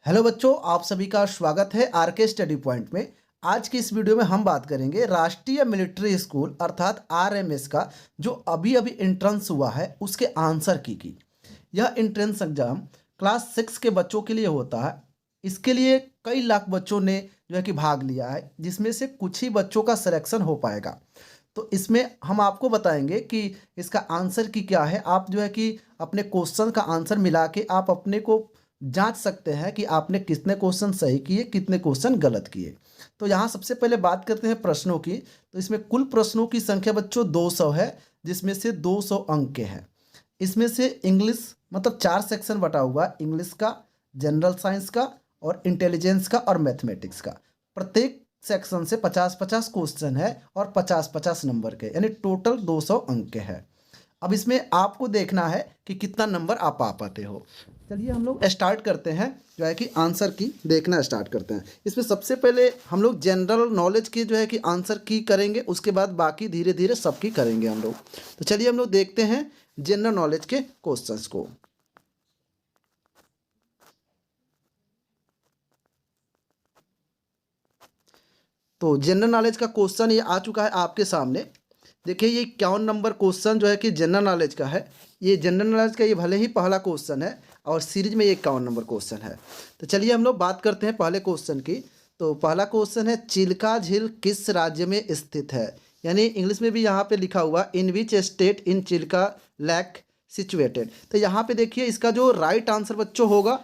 Hello बच्चों, आप सभी का स्वागत है आरके स्टडी पॉइंट में। आज की इस वीडियो में हम बात करेंगे राष्ट्रीय मिलिट्री स्कूल अर्थात आरएमएस का जो अभी अभी एंट्रेंस हुआ है उसके आंसर की। यह एंट्रेंस एग्जाम क्लास 6 के बच्चों के लिए होता है। इसके लिए कई लाख बच्चों ने जो है कि भाग लिया है, जिसमें से कुछ ही बच्चों का सिलेक्शन हो पाएगा। तो इसमें हम आपको बताएंगे कि इसका आंसर की क्या है। आप जो है कि अपने क्वेश्चन का आंसर मिला के आप अपने को जांच सकते हैं कि आपने कितने क्वेश्चन सही किए, कितने क्वेश्चन गलत किए। तो यहाँ सबसे पहले बात करते हैं प्रश्नों की। तो इसमें कुल प्रश्नों की संख्या बच्चों 200 है, जिसमें से 200 अंक के हैं। इसमें से इंग्लिश मतलब 4 सेक्शन बटा हुआ, इंग्लिश का, जनरल साइंस का और इंटेलिजेंस का और मैथमेटिक्स का। प्रत्येक सेक्शन से 50-50 क्वेश्चन है और 50-50 नंबर के, यानी टोटल 200 अंक के हैं। अब इसमें आपको देखना है कि कितना नंबर आप आ पाते हो। चलिए हम लोग स्टार्ट करते हैं, जो है कि आंसर की देखना स्टार्ट करते हैं। इसमें सबसे पहले हम लोग जनरल नॉलेज की जो है कि आंसर की करेंगे, उसके बाद बाकी धीरे धीरे सबकी करेंगे हम लोग। तो चलिए हम लोग देखते हैं जनरल नॉलेज के क्वेश्चंस को। तो जनरल नॉलेज का क्वेश्चन ये आ चुका है आपके सामने। देखिए ये 51 नंबर क्वेश्चन जो है कि जनरल नॉलेज का है। ये जनरल नॉलेज का ये भले ही पहला क्वेश्चन है और सीरीज में ये 51 नंबर क्वेश्चन है। तो चलिए हम लोग बात करते हैं पहले क्वेश्चन की। तो पहला क्वेश्चन है, चिल्का झील किस राज्य में स्थित है? यानी इंग्लिश में भी यहाँ पे लिखा हुआ in which state in Chilka lake situated. तो यहाँ पे देखिए इसका जो राइट आंसर बच्चों होगा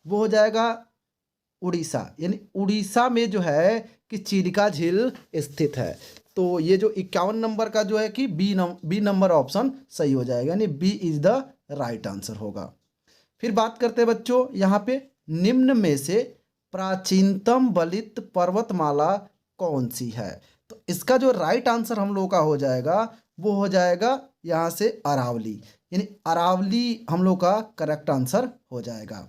वो हो जाएगा उड़ीसा। यानी उड़ीसा में जो है कि चिल्का झील स्थित है। तो ये जो 51 नंबर का जो है कि बी नंबर ऑप्शन सही हो जाएगा, यानी B is the right answer होगा। फिर बात करते हैं बच्चों यहाँ पे, निम्न में से प्राचीनतम बलित पर्वतमाला कौन सी है? तो इसका जो राइट आंसर हम लोग का हो जाएगा वो हो जाएगा यहाँ से अरावली, यानी अरावली हम लोग का करेक्ट आंसर हो जाएगा।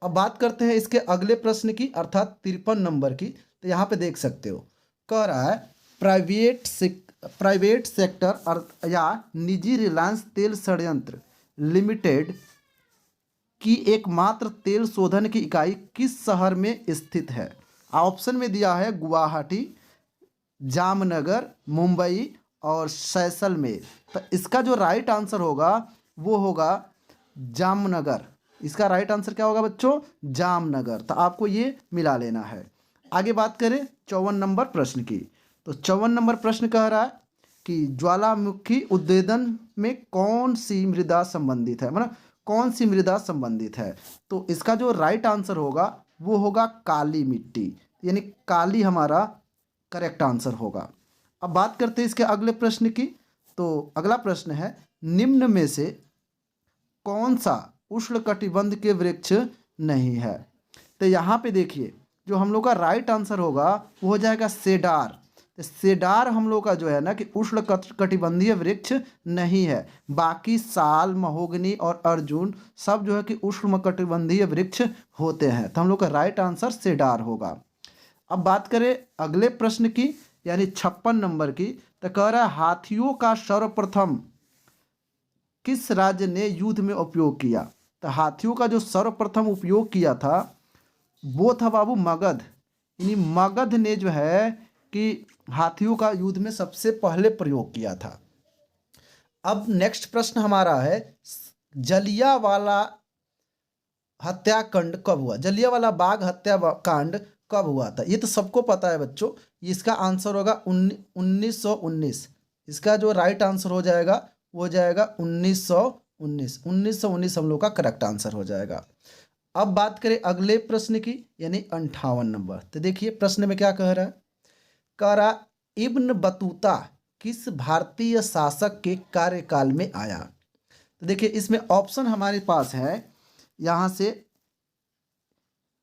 अब बात करते हैं इसके अगले प्रश्न की अर्थात 53 नंबर की। तो यहाँ पे देख सकते हो कह रहा है, प्राइवेट सेक्टर या निजी रिलायंस तेल संयंत्र लिमिटेड की एकमात्र तेल शोधन की इकाई किस शहर में स्थित है? ऑप्शन में दिया है गुवाहाटी, जामनगर, मुंबई और सैसलमेर। तो इसका जो राइट आंसर होगा वो होगा जामनगर। इसका राइट आंसर क्या होगा बच्चों? जामनगर। तो आपको ये मिला लेना है। आगे बात करें 54 नंबर प्रश्न की। तो 54 नंबर प्रश्न कह रहा है कि ज्वालामुखी उद्भेदन में कौन सी मृदा संबंधित है, मतलब कौन सी मृदा संबंधित है? तो इसका जो राइट आंसर होगा वो होगा काली मिट्टी, यानी काली हमारा करेक्ट आंसर होगा। अब बात करते हैं इसके अगले प्रश्न की। तो अगला प्रश्न है, निम्न में से कौन सा उष्णकटिबंध के वृक्ष नहीं है? तो यहाँ पे देखिए जो हम लोग का राइट आंसर होगा वो हो जाएगा सेडार। तो सेडार हम लोग का जो है ना कि उष्णकटिबंधीय वृक्ष नहीं है। बाकी साल, महोगनी और अर्जुन सब जो है कि उष्णकटिबंधीय वृक्ष होते हैं। तो हम लोग का राइट आंसर सेडार होगा। अब बात करें अगले प्रश्न की यानी 56 नंबर की। तो कह रहा है, हाथियों का सर्वप्रथम किस राज्य ने युद्ध में उपयोग किया? तो हाथियों का जो सर्वप्रथम उपयोग किया था वो था बाबू मगध। यानी मगध ने जो है कि हाथियों का युद्ध में सबसे पहले प्रयोग किया था। अब नेक्स्ट प्रश्न हमारा है, जलियांवाला हत्याकांड कब हुआ? जलियांवाला बाग हत्याकांड कब हुआ था? ये तो सबको पता है बच्चों। इसका आंसर होगा 1919। इसका जो राइट आंसर हो जाएगा वो हो जाएगा 1919। 1919 हम लोग का करेक्ट आंसर हो जाएगा। अब बात करें अगले प्रश्न की यानी 58 नंबर। तो देखिए प्रश्न में क्या कह रहा है, कह रहा इब्न बतूता किस भारतीय शासक के कार्यकाल में आया? तो देखिए इसमें ऑप्शन हमारे पास है यहाँ से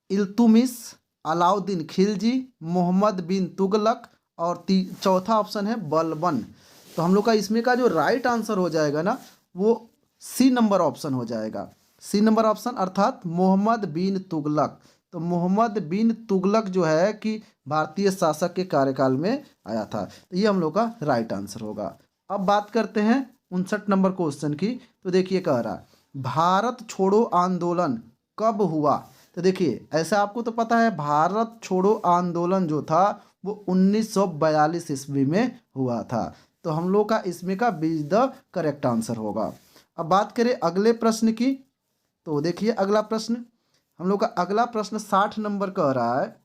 इल्तुमिश, अलाउद्दीन खिलजी, मोहम्मद बिन तुगलक और चौथा ऑप्शन है बलबन। तो हम लोग का इसमें का जो राइट आंसर हो जाएगा ना वो सी नंबर ऑप्शन हो जाएगा। सी नंबर ऑप्शन अर्थात मोहम्मद बिन तुगलक। तो मोहम्मद बिन तुगलक जो है कि भारतीय शासक के कार्यकाल में आया था। तो ये हम लोग का राइट आंसर होगा। अब बात करते हैं 59 नंबर क्वेश्चन की। तो देखिए कह रहा है, भारत छोड़ो आंदोलन कब हुआ? तो देखिए ऐसा आपको तो पता है, भारत छोड़ो आंदोलन जो था वो 1942 ईस्वी में हुआ था। तो हम लोग का इसमें का B is the correct answer होगा। अब बात करें अगले प्रश्न की, तो देखिए अगला प्रश्न, हम लोग का अगला प्रश्न 60 नंबर कह रहा है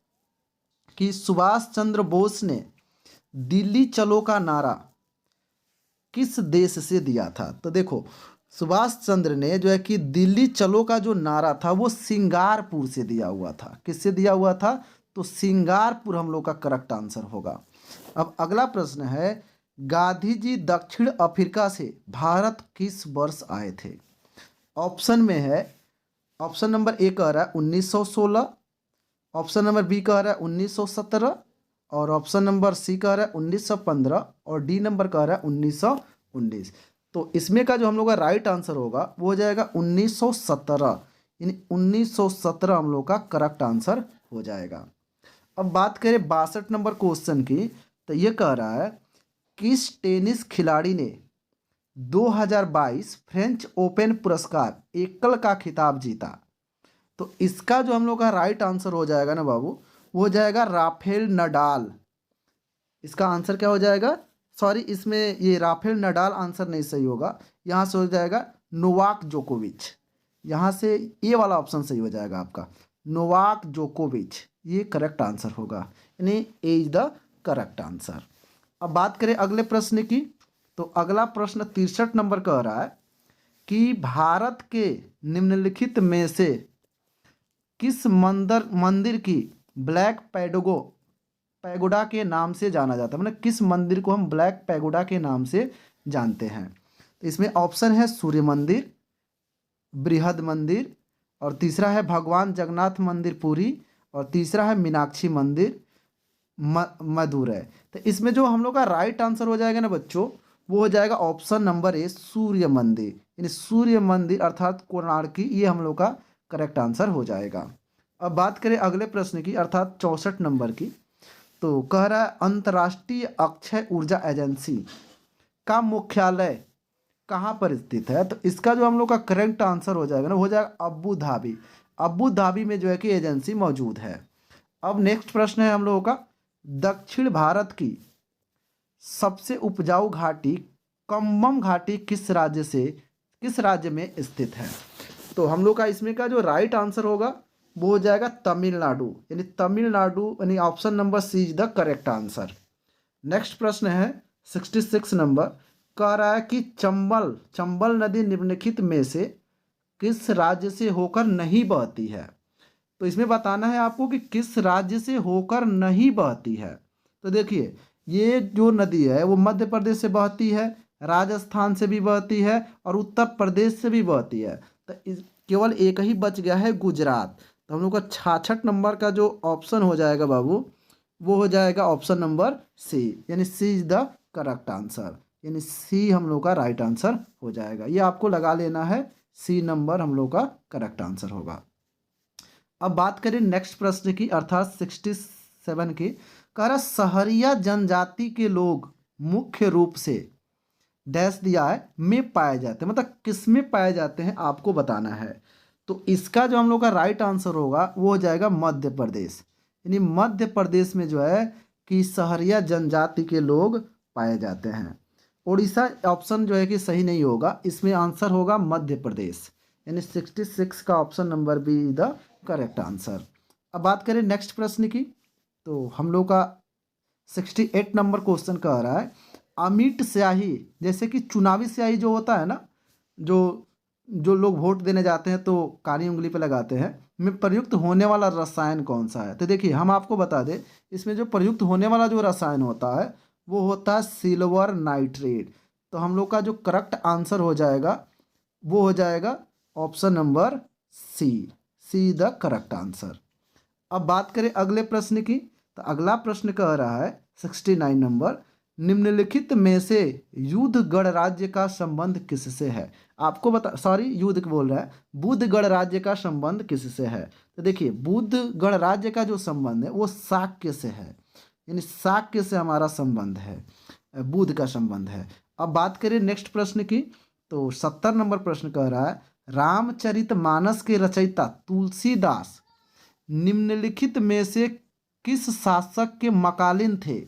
कि सुभाष चंद्र बोस ने दिल्ली चलो का नारा किस देश से दिया था। तो देखो सुभाष चंद्र ने जो है कि दिल्ली चलो का जो नारा था वो सिंगारपुर से दिया हुआ था। किससे दिया हुआ था? तो सिंगारपुर हम लोग का करेक्ट आंसर होगा। अब अगला प्रश्न है, गांधी जी दक्षिण अफ्रीका से भारत किस वर्ष आए थे? ऑप्शन में है, ऑप्शन नंबर ए कह रहा है 1916, ऑप्शन नंबर बी कह रहा है 1917, और ऑप्शन नंबर सी कह रहा है 1915, और डी नंबर कह रहा है 1919। तो इसमें का जो हम लोग का राइट आंसर होगा वो हो जाएगा 1917, यानी 1917 हम लोग का करेक्ट आंसर हो जाएगा। अब बात करें 62 नंबर क्वेश्चन की, तो ये कह रहा है किस टेनिस खिलाड़ी ने 2022 फ्रेंच ओपन पुरस्कार एकल का खिताब जीता? तो इसका जो हम लोग का राइट आंसर हो जाएगा ना बाबू, वो हो जाएगा राफेल नडाल। इसका आंसर क्या हो जाएगा? सॉरी, इसमें ये राफेल नडाल आंसर नहीं सही होगा, यहाँ से हो जाएगा नोवाक जोकोविच। यहाँ से ये वाला ऑप्शन सही हो जाएगा आपका, नोवाक जोकोविच, ये करेक्ट आंसर होगा, यानी ए इज द करेक्ट आंसर। अब बात करें अगले प्रश्न की, तो अगला प्रश्न 63 नंबर कह रहा है कि भारत के निम्नलिखित में से किस मंदिर की ब्लैक पैगोडा के नाम से जाना जाता है, मतलब किस मंदिर को हम ब्लैक पैगोडा के नाम से जानते हैं? तो इसमें ऑप्शन है सूर्य मंदिर, बृहद मंदिर, और तीसरा है भगवान जगन्नाथ मंदिर पुरी, और तीसरा है मीनाक्षी मंदिर मदुरै। तो इसमें जो हम लोग का राइट आंसर हो जाएगा ना बच्चों, वो हो जाएगा ऑप्शन नंबर ए सूर्य मंदिर, यानी सूर्य मंदिर अर्थात कोणार्की, ये हम लोग का करेक्ट आंसर हो जाएगा। अब बात करें अगले प्रश्न की अर्थात 64 नंबर की, तो कह रहा है अंतर्राष्ट्रीय अक्षय ऊर्जा एजेंसी का मुख्यालय कहाँ पर स्थित है? तो इसका जो हम लोग का करेक्ट आंसर हो जाएगा ना, हो जाएगा अबू धाबी। अबू धाबी में जो है कि एजेंसी मौजूद है। अब नेक्स्ट प्रश्न है हम लोगों का, दक्षिण भारत की सबसे उपजाऊ घाटी कम्बम घाटी किस राज्य में स्थित है? तो हम लोग का इसमें का जो राइट आंसर होगा वो हो जाएगा तमिलनाडु, यानी option number C is the correct answer. Next प्रश्न है 66 नंबर, कह रहा है कि चंबल नदी निम्नलिखित में से किस राज्य से होकर नहीं बहती है? तो इसमें बताना है आपको कि किस राज्य से होकर नहीं बहती है। तो देखिए ये जो नदी है वो मध्य प्रदेश से बहती है, राजस्थान से भी बहती है, और उत्तर प्रदेश से भी बहती है। तो केवल एक ही बच गया है, गुजरात। तो हम लोग का 66 नंबर का जो ऑप्शन हो जाएगा बाबू, वो हो जाएगा ऑप्शन नंबर सी, यानी C is the correct answer, यानी सी हम लोग का राइट आंसर हो जाएगा। ये आपको लगा लेना है, सी नंबर हम लोग का करेक्ट आंसर होगा। अब बात करें नेक्स्ट प्रश्न की अर्थात 67 की, कह रहा सहरिया जनजाति के लोग मुख्य रूप से डैश दिया है में पाए जाते हैं, मतलब किस में पाए जाते हैं आपको बताना है। तो इसका जो हम लोग का राइट आंसर होगा वो हो जाएगा मध्य प्रदेश, यानी मध्य प्रदेश में जो है कि सहरिया जनजाति के लोग पाए जाते हैं। उड़ीसा ऑप्शन जो है कि सही नहीं होगा, इसमें आंसर होगा मध्य प्रदेश, यानी 66 का option number be the correct answer. अब बात करें नेक्स्ट प्रश्न की, तो हम लोग का 68 नंबर क्वेश्चन कह रहा है अमिट स्याही, जैसे कि चुनावी स्याही जो होता है ना, जो लोग वोट देने जाते हैं तो काली उंगली पे लगाते हैं, में प्रयुक्त होने वाला रसायन कौन सा है? तो देखिए हम आपको बता दें, इसमें जो प्रयुक्त होने वाला जो रसायन होता है वो होता है सिल्वर नाइट्रेट। तो हम लोग का जो करेक्ट आंसर हो जाएगा वो हो जाएगा option number see the correct answer. अब बात करें अगले प्रश्न की, तो अगला प्रश्न कह रहा है 69 नंबर, निम्नलिखित में से युद्ध गणराज्य का संबंध किससे है? आपको युद्ध बोल रहा है, बुद्ध गणराज्य का संबंध किससे है? तो देखिए बुद्ध गणराज्य का जो संबंध है वो शाक्य से है, यानी शाक्य से हमारा संबंध है, बुद्ध का संबंध है। अब बात करें नेक्स्ट प्रश्न की, तो 70 नंबर प्रश्न कह रहा है रामचरितमानस के रचयिता तुलसीदास निम्नलिखित में से किस शासक के मकालीन थे?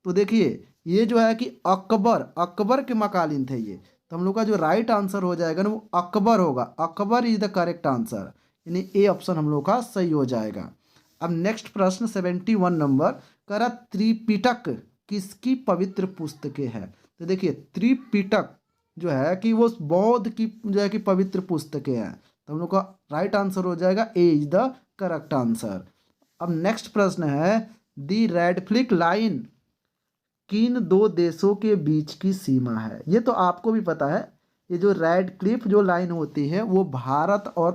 तो देखिए ये जो है कि अकबर के मकालीन थे ये। तो हम लोग का जो राइट आंसर हो जाएगा ना वो अकबर होगा। Akbar is the correct answer, यानी ए ऑप्शन हम लोग का सही हो जाएगा। अब नेक्स्ट प्रश्न 71 नंबर करा, त्रिपिटक किसकी पवित्र पुस्तकें है? तो देखिए त्रिपिटक जो है कि वो बौद्ध की जो है कि पवित्र पुस्तकें हैं। तो हम लोग का राइट आंसर हो जाएगा ए इज द करेक्ट आंसर। अब नेक्स्ट प्रश्न है, दी रेड फ्लिक लाइन किन दो देशों के बीच की सीमा है? ये तो आपको भी पता है, ये जो रेड क्लिफ जो लाइन होती है वो भारत और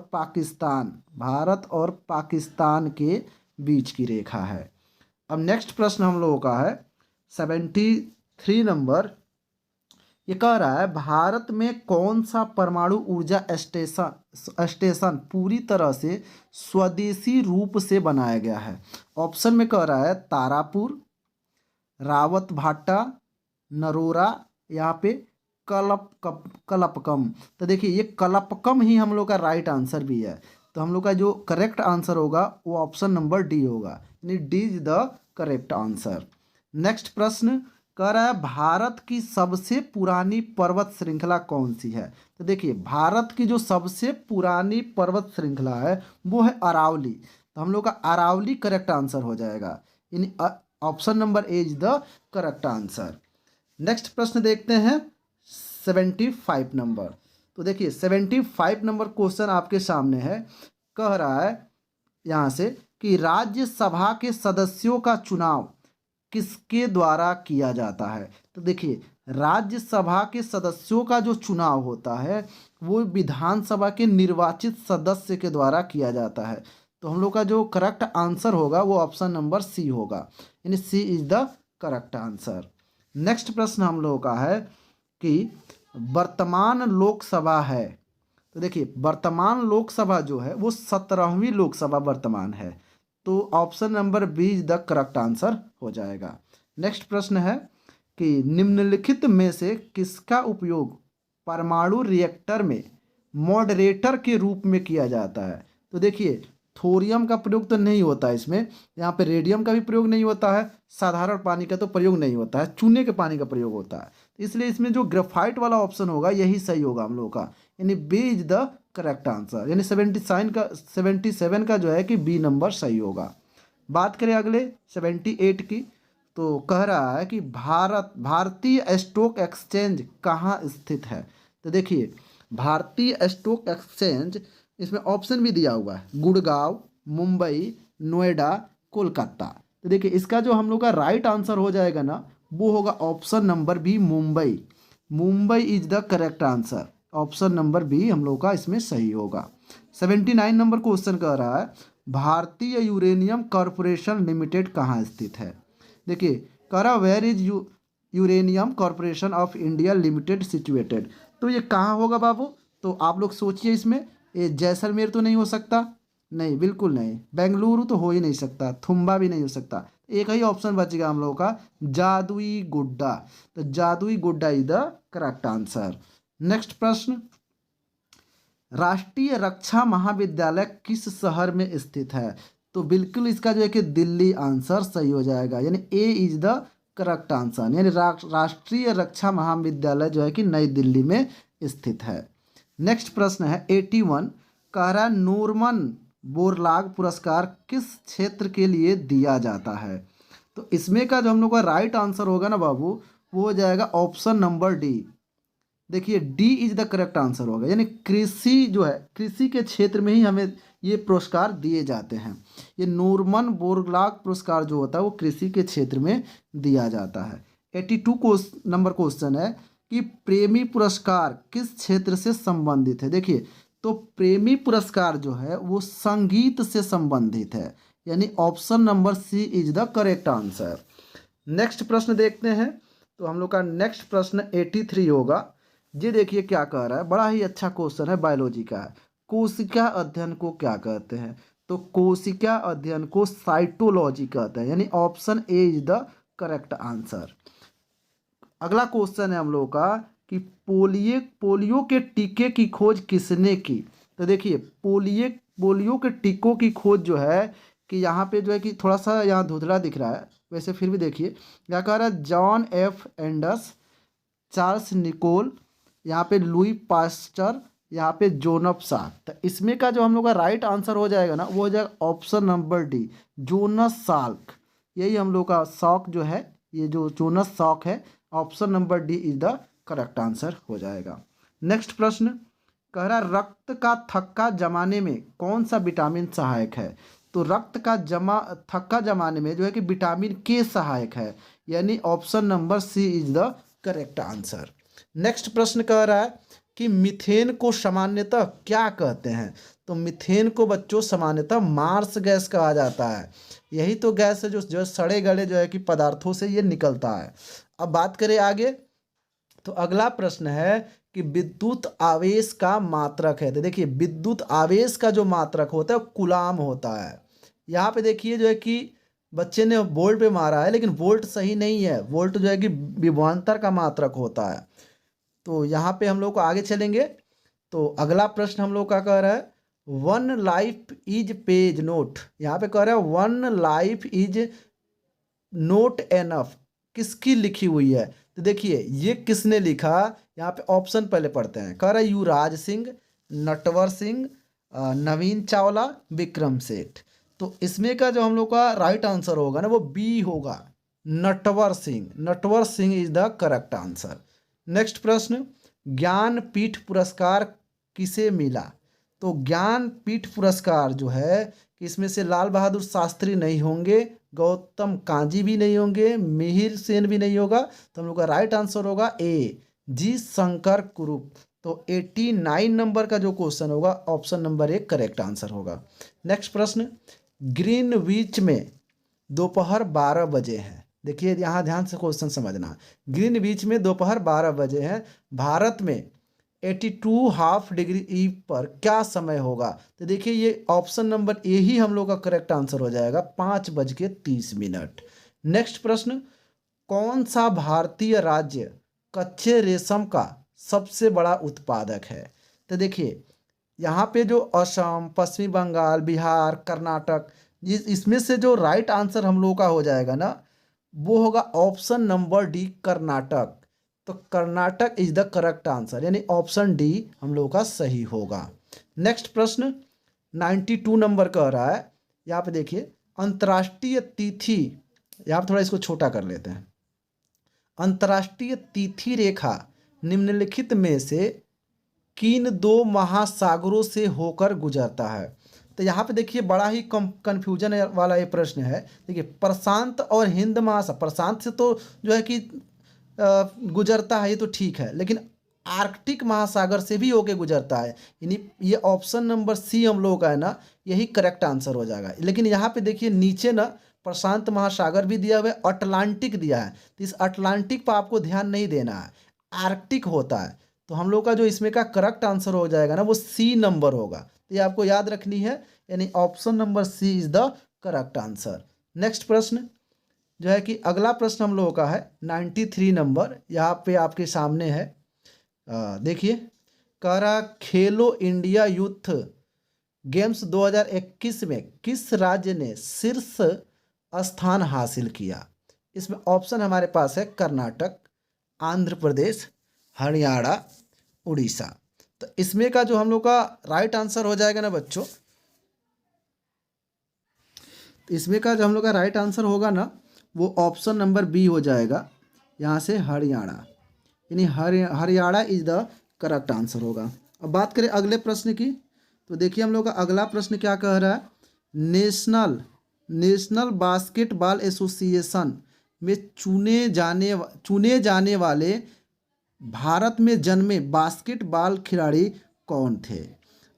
पाकिस्तान के बीच की रेखा है। अब नेक्स्ट प्रश्न हम लोगों का है 73 नंबर। ये कह रहा है भारत में कौन सा परमाणु ऊर्जा स्टेशन पूरी तरह से स्वदेशी रूप से बनाया गया है? ऑप्शन में कह रहा है तारापुर, रावत भाटा, नरोरा, यहाँ पे कलपकम। तो देखिए ये कलपकम ही हम लोग का राइट आंसर भी है। तो हम लोग का जो करेक्ट आंसर होगा वो ऑप्शन नंबर डी होगा, यानी D is the correct answer. Next प्रश्न कह रहा है भारत की सबसे पुरानी पर्वत श्रृंखला कौन सी है? तो देखिए भारत की जो सबसे पुरानी पर्वत श्रृंखला है वो है अरावली। तो हम लोग का अरावली करेक्ट आंसर हो जाएगा, यानी option number A is the correct answer. Next प्रश्न देखते हैं 75 नंबर। तो देखिए 75 नंबर क्वेश्चन आपके सामने है। कह रहा है यहाँ से कि राज्यसभा के सदस्यों का चुनाव किसके द्वारा किया जाता है? तो देखिए राज्यसभा के सदस्यों का जो चुनाव होता है वो विधानसभा के निर्वाचित सदस्य के द्वारा किया जाता है। तो हम लोग का जो करेक्ट आंसर होगा वो ऑप्शन नंबर सी होगा, यानी C is the correct answer. Next प्रश्न हम लोगों का है कि वर्तमान लोकसभा है। तो देखिए वर्तमान लोकसभा जो है वो 17वीं लोकसभा वर्तमान है। तो option number B is the correct answer हो जाएगा। नेक्स्ट प्रश्न है कि निम्नलिखित में से किसका उपयोग परमाणु रिएक्टर में मॉडरेटर के रूप में किया जाता है? तो देखिए थोरियम का प्रयोग तो नहीं होता है इसमें, यहाँ पे रेडियम का भी प्रयोग नहीं होता है, साधारण पानी का तो प्रयोग नहीं होता है, चूने के पानी का प्रयोग होता है। तो इसलिए इसमें जो ग्रेफाइट वाला ऑप्शन होगा यही सही होगा हम लोग का, यानी B is the correct answer, यानी 77 का जो है कि बी नंबर सही होगा। बात करें अगले 78 की, तो कह रहा है कि भारतीय स्टॉक एक्सचेंज कहाँ स्थित है? तो देखिए भारतीय स्टॉक एक्सचेंज इसमें ऑप्शन भी दिया हुआ है, गुड़गांव, मुंबई, नोएडा, कोलकाता। तो देखिए इसका जो हम लोग का राइट आंसर हो जाएगा ना वो होगा option number B, Mumbai is the correct answer. Option number B हम लोग का इसमें सही होगा। 79 नंबर क्वेश्चन कह रहा है भारतीय यूरेनियम कॉरपोरेशन लिमिटेड कहाँ स्थित है? देखिए कह रहा where is uranium corporation of India limited situated. तो ये कहाँ होगा बाबू? तो आप लोग सोचिए, इसमें ये जैसलमेर तो नहीं हो सकता, नहीं बिल्कुल नहीं, बेंगलुरु तो हो ही नहीं सकता, थुम्बा भी नहीं हो सकता, एक ही ऑप्शन बचेगा हम लोगों का जादुई गुड्डा। तो जादुई गुड्डा is the correct answer. Next प्रश्न, राष्ट्रीय रक्षा महाविद्यालय किस शहर में स्थित है? तो बिल्कुल इसका जो है कि दिल्ली आंसर सही हो जाएगा, यानी ए इज द करेक्ट आंसर, यानी राष्ट्रीय रक्षा महाविद्यालय जो है कि नई दिल्ली में स्थित है। नेक्स्ट प्रश्न है 81, कह रहा नॉर्मन बोरलाग पुरस्कार किस क्षेत्र के लिए दिया जाता है? तो इसमें का जो हम लोग का राइट आंसर होगा ना बाबू वो हो जाएगा ऑप्शन नंबर डी। देखिए D is the correct answer होगा, यानी कृषि जो है कृषि के क्षेत्र में ही हमें ये पुरस्कार दिए जाते हैं। ये नॉर्मन बोरलाग पुरस्कार जो होता है वो कृषि के क्षेत्र में दिया जाता है। 82 नंबर क्वेश्चन है कि प्रेमी पुरस्कार किस क्षेत्र से संबंधित है? देखिए तो प्रेमी पुरस्कार जो है वो संगीत से संबंधित है, यानी option number C is the correct answer. Next प्रश्न देखते हैं, तो हम लोग का नेक्स्ट प्रश्न 83 होगा। ये देखिए क्या कह रहा है, बड़ा ही अच्छा क्वेश्चन है, बायोलॉजी का है। कोशिका अध्ययन को क्या कहते हैं? तो कोशिका अध्ययन को साइटोलॉजी कहते हैं, यानी option A is the correct answer. अगला क्वेश्चन है हम लोग का कि पोलियो के टीके की खोज किसने की? तो देखिए पोलियो के टीकों की खोज जो है कि यहाँ पे जो है कि थोड़ा सा यहाँ धुंधला दिख रहा है, वैसे फिर भी देखिए क्या कह रहा है, John F Enders, Charles Nicolle, यहाँ पे लुई पास्चर, यहाँ पे जोनफ साक। तो इसमें का जो हम लोग का राइट आंसर हो जाएगा ना, वो हो जाएगा option number D, Jonas Salk. यही हम लोग का शौक जो है, ये जो जोनस शौक है, option number D is the correct answer हो जाएगा। नेक्स्ट प्रश्न कह रहा रक्त का थक्का जमाने में कौन सा विटामिन सहायक है। तो रक्त का थक्का जमाने में जो है कि विटामिन के सहायक है, यानी option number C is the correct answer. Next प्रश्न कह रहा है कि मीथेन को सामान्यतः क्या कहते हैं। तो मीथेन को बच्चों सामान्यतः मार्स गैस कहा जाता है। यही तो गैस है जो सड़े गले जो है कि पदार्थों से ये निकलता है। अब बात करें आगे, तो अगला प्रश्न है कि विद्युत आवेश का मात्रक है। तो देखिए विद्युत आवेश का जो मात्रक होता है वो कूलाम होता है। यहाँ पे देखिए जो है कि बच्चे ने वोल्ट पे मारा है, लेकिन वोल्ट सही नहीं है, वोल्ट जो है कि विभवांतर का मात्रक होता है। तो यहाँ पे हम लोग को आगे चलेंगे, तो अगला प्रश्न हम लोग का कह रहा है one life is page note. यहाँ पे कह रहा है one life is note enough, किसकी लिखी हुई है। तो देखिए ये किसने लिखा, यहाँ पे ऑप्शन पहले पढ़ते हैं। कह रहा है युवराज सिंह, नटवर सिंह, नवीन चावला, विक्रम सेठ। तो इसमें का जो हम लोग का राइट आंसर होगा ना वो बी होगा, Natwar Singh. Natwar Singh is the correct answer. Next प्रश्न, ज्ञानपीठ पुरस्कार किसे मिला। तो ज्ञानपीठ पुरस्कार जो है कि इसमें से लाल बहादुर शास्त्री नहीं होंगे, गौतम कांजी भी नहीं होंगे, मिहिर सेन भी नहीं होगा। तो हम लोग का राइट आंसर होगा ए, जी शंकर कुरूप। तो 89 नंबर का जो क्वेश्चन होगा option number A correct answer होगा। नेक्स्ट प्रश्न, ग्रीनविच में दोपहर 12 बजे हैं। देखिए यहाँ ध्यान से क्वेश्चन समझना, ग्रीनविच में दोपहर 12 बजे हैं, भारत में 82 हाफ डिग्री ई पर क्या समय होगा। तो देखिए ये ऑप्शन नंबर ए ही हम लोग का करेक्ट आंसर हो जाएगा, 5:30। नेक्स्ट प्रश्न, कौन सा भारतीय राज्य कच्चे रेशम का सबसे बड़ा उत्पादक है। तो देखिए यहाँ पे जो असम, पश्चिमी बंगाल, बिहार, कर्नाटक, इसमें से जो राइट आंसर हम लोग का हो जाएगा ना वो होगा ऑप्शन नंबर डी, कर्नाटक। तो Karnataka is the correct answer, यानी ऑप्शन डी हम लोग का सही होगा। नेक्स्ट प्रश्न 92 नंबर कह रहा है, यहाँ पे देखिए अंतर्राष्ट्रीय तिथि, यहाँ पे थोड़ा इसको छोटा कर लेते हैं। अंतर्राष्ट्रीय तिथि रेखा निम्नलिखित में से किन दो महासागरों से होकर गुजरता है। तो यहाँ पे देखिए बड़ा ही कंफ्यूजन वाला ये प्रश्न है। देखिए प्रशांत और हिंद महासागर, प्रशांत से तो जो है कि गुजरता है ये तो ठीक है, लेकिन आर्कटिक महासागर से भी होके गुजरता है, यानी ये ऑप्शन नंबर सी हम लोगों का है ना, यही करेक्ट आंसर हो जाएगा। लेकिन यहाँ पे देखिए नीचे ना प्रशांत महासागर भी दिया हुआ है, अटलांटिक दिया है, तो इस अटलांटिक पर आपको ध्यान नहीं देना है, आर्कटिक होता है। तो हम लोग का जो इसमें का करेक्ट आंसर हो जाएगा ना वो सी नंबर होगा, तो ये आपको याद रखनी है, यानी option number C is the correct answer. Next प्रश्न जो है कि अगला प्रश्न हम लोगों का है 93 नंबर, यहाँ पे आपके सामने है। देखिए कह रहा खेलो इंडिया यूथ गेम्स 2021 में किस राज्य ने शीर्ष स्थान हासिल किया। इसमें ऑप्शन हमारे पास है कर्नाटक, आंध्र प्रदेश, हरियाणा, उड़ीसा। तो इसमें का जो हम लोग का राइट आंसर हो जाएगा ना बच्चों, तो इसमें का जो हम लोग का राइट आंसर होगा ना वो ऑप्शन नंबर बी हो जाएगा, यहाँ से हरियाणा, यानी Haryana is the correct answer होगा। अब बात करें अगले प्रश्न की, तो देखिए हम लोग का अगला प्रश्न क्या कह रहा है, नेशनल बास्केटबॉल एसोसिएशन में चुने जाने वाले भारत में जन्मे बास्केटबॉल खिलाड़ी कौन थे।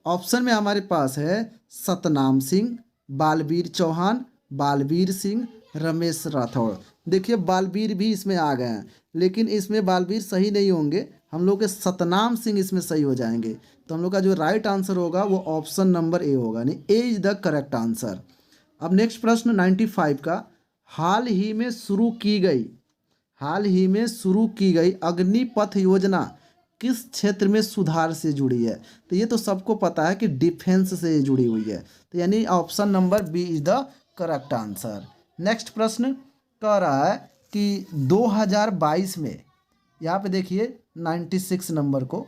ऑप्शन में हमारे पास है सतनाम सिंह, बालवीर चौहान, बालवीर सिंह, रमेश राठौड़। देखिए बालवीर भी इसमें आ गए हैं, लेकिन इसमें बालवीर सही नहीं होंगे, हम लोग के सतनाम सिंह इसमें सही हो जाएंगे। तो हम लोग का जो राइट आंसर होगा वो ऑप्शन नंबर ए होगा, यानी ए इज द करेक्ट आंसर। अब नेक्स्ट प्रश्न 95 का, हाल ही में शुरू की गई अग्निपथ योजना किस क्षेत्र में सुधार से जुड़ी है? तो ये तो सबको पता है कि डिफेंस से जुड़ी हुई है। तो यानी option number B is the correct answer. Next प्रश्न कह रहा है कि 2022 में, यहाँ पे देखिए 96 नंबर को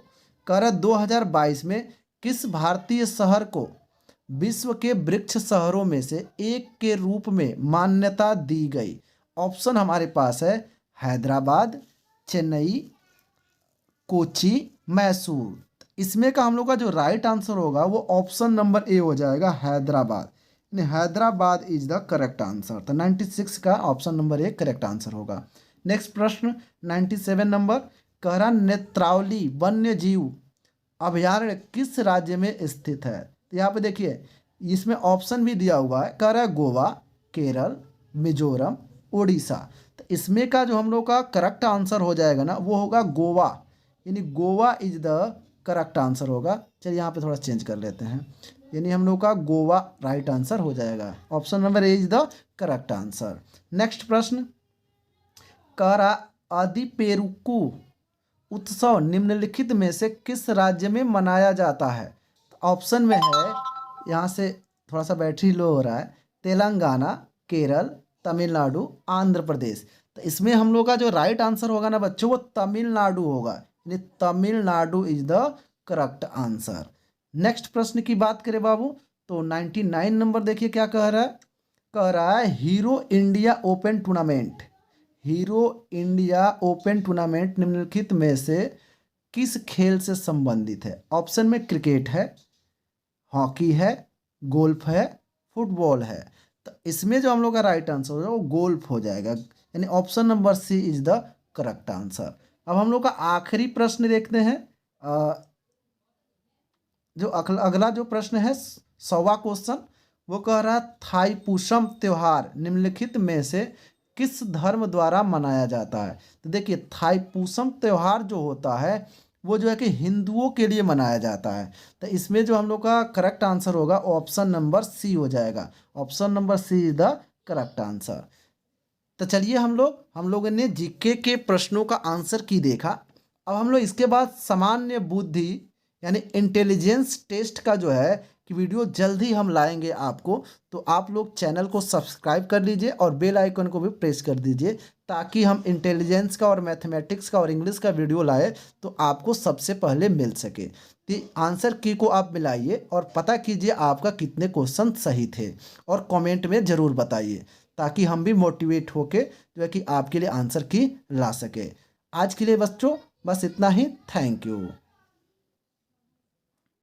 कह रहा है 2022 में किस भारतीय शहर को विश्व के वृक्ष शहरों में से एक के रूप में मान्यता दी गई? ऑप्शन हमारे पास है हैदराबाद, चेन्नई, कोची, मैसूर। इसमें का हम लोग का जो राइट आंसर होगा वो ऑप्शन नंबर ए हो जाएगा, हैदराबाद। यानी Hyderabad is the correct answer. तो 96 का option number A correct answer होगा। नेक्स्ट प्रश्न 97 नंबर कह रहा नेत्रावली वन्य जीव अभयारण्य किस राज्य में स्थित है? तो यहाँ पे देखिए इसमें ऑप्शन भी दिया हुआ है, कह रहा है गोवा, केरल, मिजोरम, उड़ीसा। तो इसमें का जो हम लोग का करेक्ट आंसर हो जाएगा ना वो होगा गोवा, यानी Goa is the correct answer होगा। चलिए यहाँ पे थोड़ा चेंज कर लेते हैं, यानी हम लोग का गोवा राइट आंसर हो जाएगा। Option number A is the correct answer. Next प्रश्न कह रहा आदिपेरुकु उत्सव निम्नलिखित में से किस राज्य में मनाया जाता है? तो ऑप्शन में है, यहाँ से थोड़ा सा बैटरी लो हो रहा है, तेलंगाना, केरल, तमिलनाडु, आंध्र प्रदेश। तो इसमें हम लोग का जो राइट आंसर होगा ना बच्चों वो तमिलनाडु होगा, यानी Tamil Nadu is the correct answer. Next प्रश्न की बात करें बाबू तो 99 नंबर देखिए क्या कह रहा है, कह रहा है hero India open tournament, hero India open tournament निम्नलिखित में से किस खेल से संबंधित है? ऑप्शन में क्रिकेट है, हॉकी है, गोल्फ है, फुटबॉल है। तो इसमें जो हम लोग का राइट आंसर होगा वो गोल्फ हो जाएगा, यानी option number C is the correct answer. अब हम लोग का आखिरी प्रश्न देखते हैं। जो अगला जो प्रश्न है 100वां क्वेश्चन, वो कह रहा है थाईपुसम त्योहार निम्नलिखित में से किस धर्म द्वारा मनाया जाता है? तो देखिए थाईपुसम त्यौहार जो होता है वो जो है कि हिंदुओं के लिए मनाया जाता है। तो इसमें जो हम लोग का करेक्ट आंसर होगा ऑप्शन नंबर सी हो जाएगा। Option number C is the correct answer. तो चलिए हम लोगों ने जीके के प्रश्नों का आंसर की देखा। अब हम लोग इसके बाद सामान्य बुद्धि यानी इंटेलिजेंस टेस्ट का जो है कि वीडियो जल्द ही हम लाएंगे आपको। तो आप लोग चैनल को सब्सक्राइब कर लीजिए और बेल आइकन को भी प्रेस कर दीजिए ताकि हम इंटेलिजेंस का और मैथमेटिक्स का और इंग्लिश का वीडियो लाए तो आपको सबसे पहले मिल सके। तो आंसर की को आप मिलाइए और पता कीजिए आपका कितने क्वेश्चन सही थे और कमेंट में ज़रूर बताइए ताकि हम भी मोटिवेट होके जो है कि आपके लिए आंसर की ला सके। आज के लिए बच्चों बस इतना ही। Thank you.